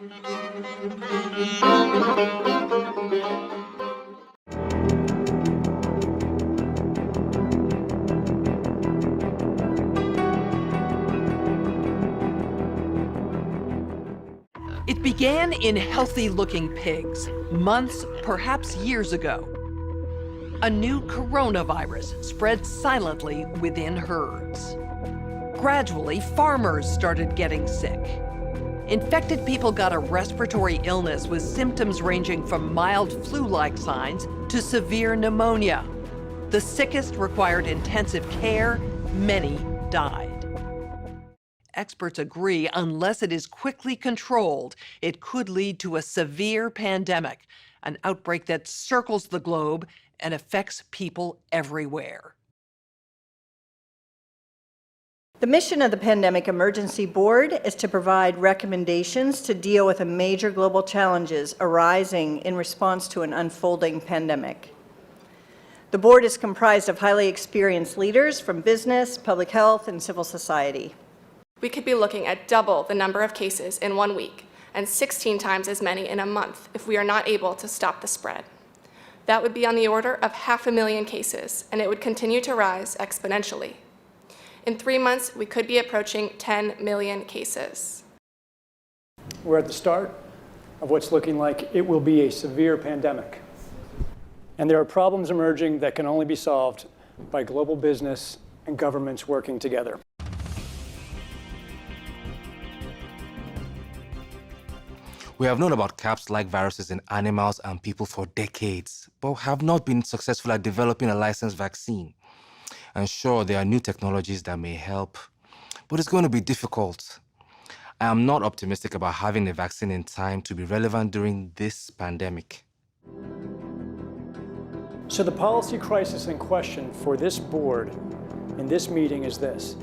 It began in healthy-looking pigs, months, perhaps years ago. A new coronavirus spread silently within herds. Gradually, farmers started getting sick. Infected people got a respiratory illness with symptoms ranging from mild flu-like signs to severe pneumonia. The sickest required intensive care. Many died. Experts agree, unless it is quickly controlled, it could lead to a severe pandemic, an outbreak that circles the globe and affects people everywhere. The mission of the Pandemic Emergency Board is to provide recommendations to deal with the major global challenges arising in response to an unfolding pandemic. The board is comprised of highly experienced leaders from business, public health, and civil society. We could be looking at double the number of cases in 1 week and 16 times as many in a month if we are not able to stop the spread. That would be on the order of 500,000 cases, and it would continue to rise exponentially. In 3 months, we could be approaching 10 million cases. We're at the start of what's looking like it will be a severe pandemic. And there are problems emerging that can only be solved by global business and governments working together. We have known about CAPS-like viruses in animals and people for decades, but have not been successful at developing a licensed vaccine. And sure, there are new technologies that may help, but it's going to be difficult. I am not optimistic about having a vaccine in time to be relevant during this pandemic. So the policy crisis in question for this board in this meeting is this: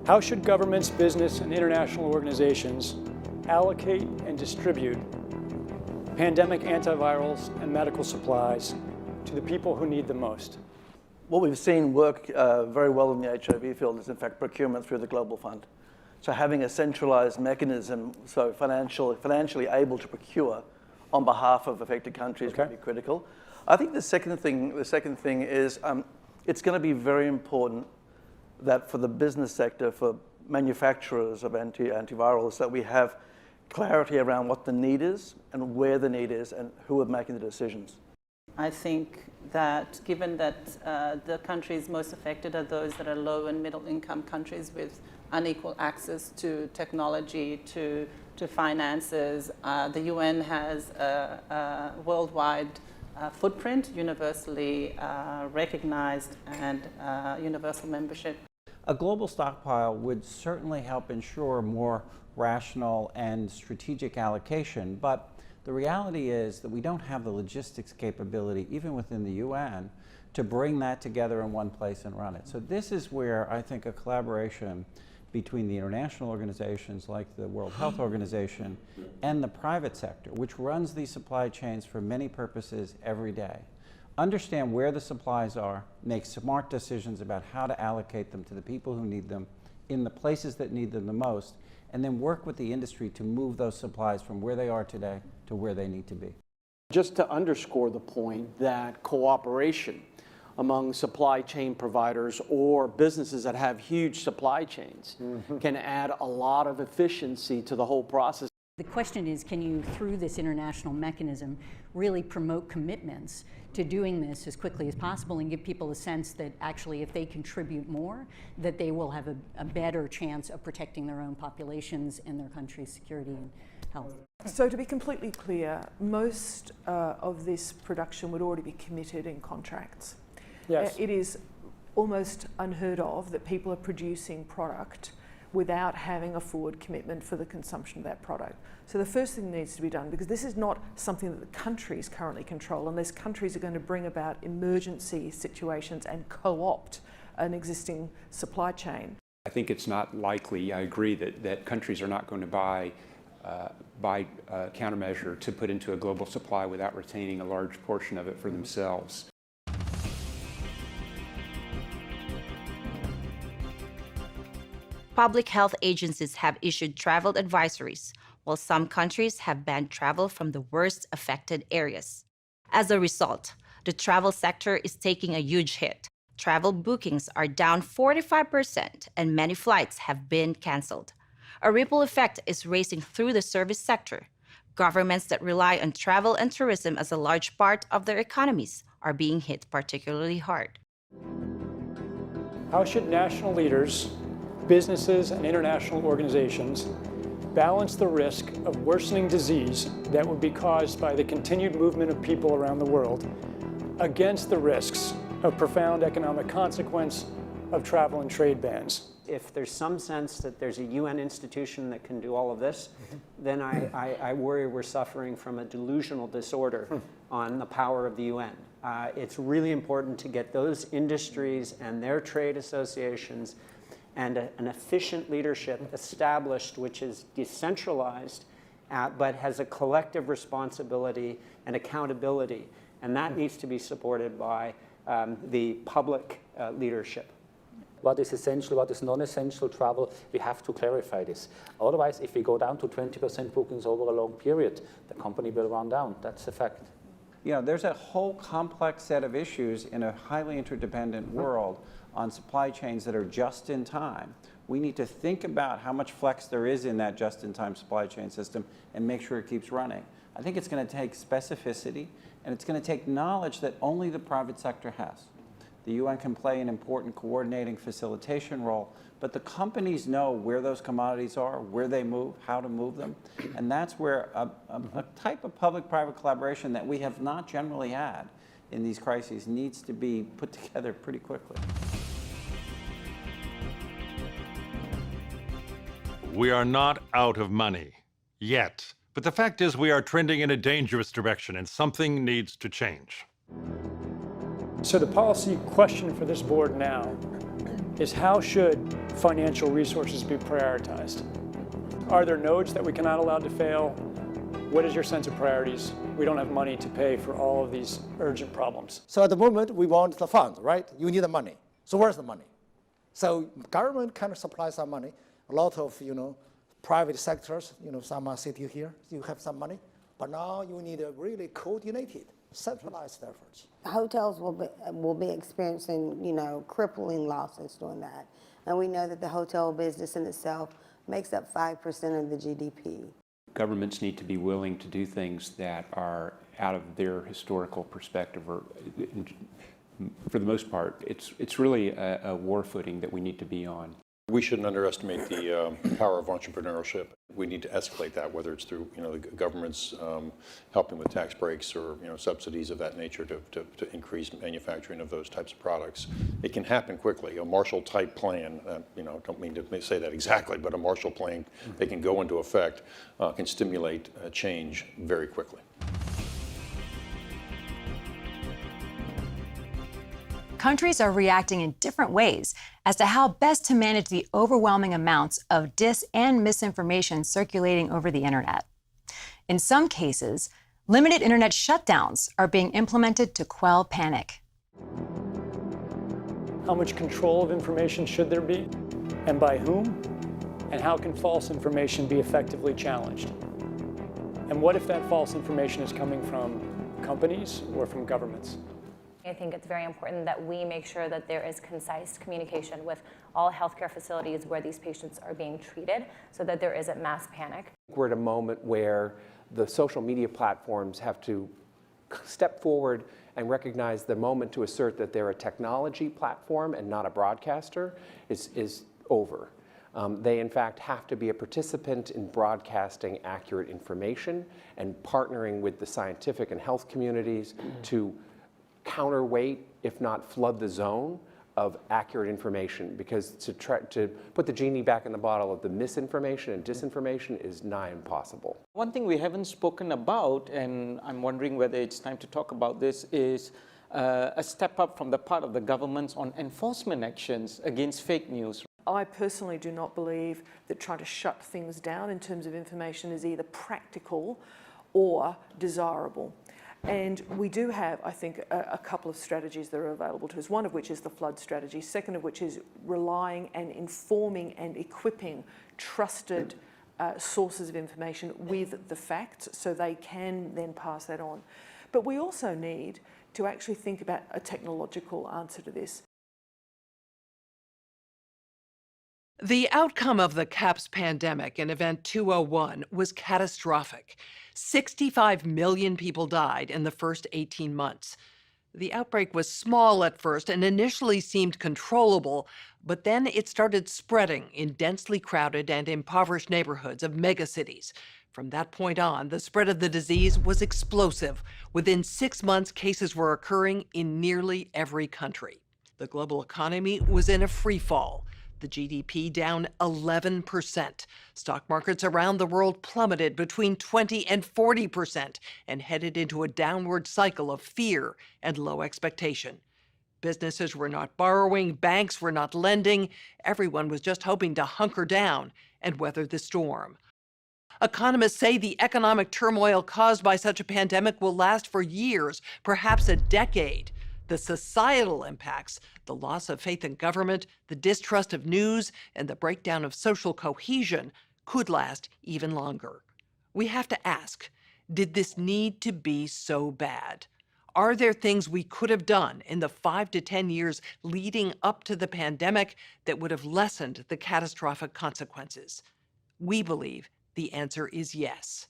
how should governments, business, and international organizations allocate and distribute pandemic antivirals and medical supplies to the people who need them most? What we've seen work very well in the HIV field is, in fact, procurement through the Global Fund. So having a centralized mechanism, so financially able to procure on behalf of affected countries would be critical. I think the second thing is it's going to be very important that for the business sector, for manufacturers of antivirals, that we have clarity around what the need is and where the need is and who are making the decisions. I think that given that the countries most affected are those that are low and middle income countries with unequal access to technology, to finances, the UN has a worldwide footprint, universally recognized, and universal membership. A global stockpile would certainly help ensure more rational and strategic allocation, but the reality is that we don't have the logistics capability, even within the UN, to bring that together in one place and run it. So this is where I think a collaboration between the international organizations like the World Health Organization and the private sector, which runs these supply chains for many purposes every day, understand where the supplies are, make smart decisions about how to allocate them to the people who need them in the places that need them the most, and then work with the industry to move those supplies from where they are today to where they need to be. Just to underscore the point that cooperation among supply chain providers or businesses that have huge supply chains can add a lot of efficiency to the whole process. The question is, can you, through this international mechanism, really promote commitments to doing this as quickly as possible and give people a sense that actually if they contribute more, that they will have a better chance of protecting their own populations and their country's security and health. So to be completely clear, most of this production would already be committed in contracts. Yes. It is almost unheard of that people are producing product without having a forward commitment for the consumption of that product. So the first thing that needs to be done, because this is not something that the countries currently control, unless countries are going to bring about emergency situations and co-opt an existing supply chain. I think it's not likely, I agree, that countries are not going to buy countermeasure to put into a global supply without retaining a large portion of it for themselves. Public health agencies have issued travel advisories while some countries have banned travel from the worst affected areas. As a result, the travel sector is taking a huge hit. Travel bookings are down 45%, and many flights have been canceled. A ripple effect is racing through the service sector. Governments that rely on travel and tourism as a large part of their economies are being hit particularly hard. How should national leaders, businesses, and international organizations balance the risk of worsening disease that would be caused by the continued movement of people around the world against the risks of profound economic consequence of travel and trade bans? If there's some sense that there's a UN institution that can do all of this, then I worry we're suffering from a delusional disorder on the power of the UN. It's really important to get those industries and their trade associations and an efficient leadership established, which is decentralized, but has a collective responsibility and accountability. And that needs to be supported by the public leadership. What is essential, what is non-essential travel, we have to clarify this. Otherwise, if we go down to 20% bookings over a long period, the company will run down. That's a fact. You know, there's a whole complex set of issues in a highly interdependent world on supply chains that are just in time. We need to think about how much flex there is in that just-in-time supply chain system and make sure it keeps running. I think it's going to take specificity, and it's going to take knowledge that only the private sector has. The UN can play an important coordinating facilitation role, but the companies know where those commodities are, where they move, how to move them, and that's where a type of public-private collaboration that we have not generally had in these crises needs to be put together pretty quickly. We are not out of money yet, but the fact is we are trending in a dangerous direction and something needs to change. So the policy question for this board now is, how should financial resources be prioritized? Are there nodes that we cannot allow to fail? What is your sense of priorities? We don't have money to pay for all of these urgent problems. So at the moment, we want the fund, right? You need the money. So where's the money? So government kind of supplies some money. A lot of, private sectors, some are sitting here, you have some money. But now you need a really coordinated, centralized efforts. Hotels will be experiencing, crippling losses doing that. And we know that the hotel business in itself makes up 5% of the GDP. Governments need to be willing to do things that are out of their historical perspective, or for the most part, it's really a war footing that we need to be on. We shouldn't underestimate the power of entrepreneurship. We need to escalate that, whether it's through the government's helping with tax breaks or subsidies of that nature to increase manufacturing of those types of products. It can happen quickly. A Marshall-type plan, don't mean to say that exactly, but a Marshall plan that can go into effect can stimulate change very quickly. Countries are reacting in different ways as to how best to manage the overwhelming amounts of dis and misinformation circulating over the internet. In some cases, limited internet shutdowns are being implemented to quell panic. How much control of information should there be, and by whom? And how can false information be effectively challenged? And what if that false information is coming from companies or from governments? I think it's very important that we make sure that there is concise communication with all healthcare facilities where these patients are being treated so that there isn't mass panic. We're at a moment where the social media platforms have to step forward and recognize the moment to assert that they're a technology platform and not a broadcaster is over. They, in fact, have to be a participant in broadcasting accurate information and partnering with the scientific and health communities to counterweight, if not flood the zone of accurate information, because to put the genie back in the bottle of the misinformation and disinformation is nigh impossible. One thing we haven't spoken about, and I'm wondering whether it's time to talk about this, is a step up from the part of the governments on enforcement actions against fake news. I personally do not believe that trying to shut things down in terms of information is either practical or desirable. And we do have, I think, a couple of strategies that are available to us, one of which is the flood strategy, second of which is relying and informing and equipping trusted sources of information with the facts so they can then pass that on. But we also need to actually think about a technological answer to this. The outcome of the CAPS pandemic in Event 201 was catastrophic. 65 million people died in the first 18 months. The outbreak was small at first and initially seemed controllable, but then it started spreading in densely crowded and impoverished neighborhoods of megacities. From that point on, the spread of the disease was explosive. Within 6 months, cases were occurring in nearly every country. The global economy was in a free fall. The GDP down 11%. Stock markets around the world plummeted between 20 and 40% and headed into a downward cycle of fear and low expectation. Businesses were not borrowing, banks were not lending. Everyone was just hoping to hunker down and weather the storm. Economists say the economic turmoil caused by such a pandemic will last for years, perhaps a decade. The societal impacts, the loss of faith in government, the distrust of news, and the breakdown of social cohesion could last even longer. We have to ask, did this need to be so bad? Are there things we could have done in the 5 to 10 years leading up to the pandemic that would have lessened the catastrophic consequences? We believe the answer is yes.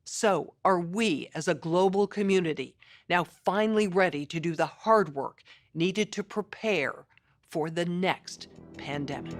So, are we as a global community now finally ready to do the hard work needed to prepare for the next pandemic?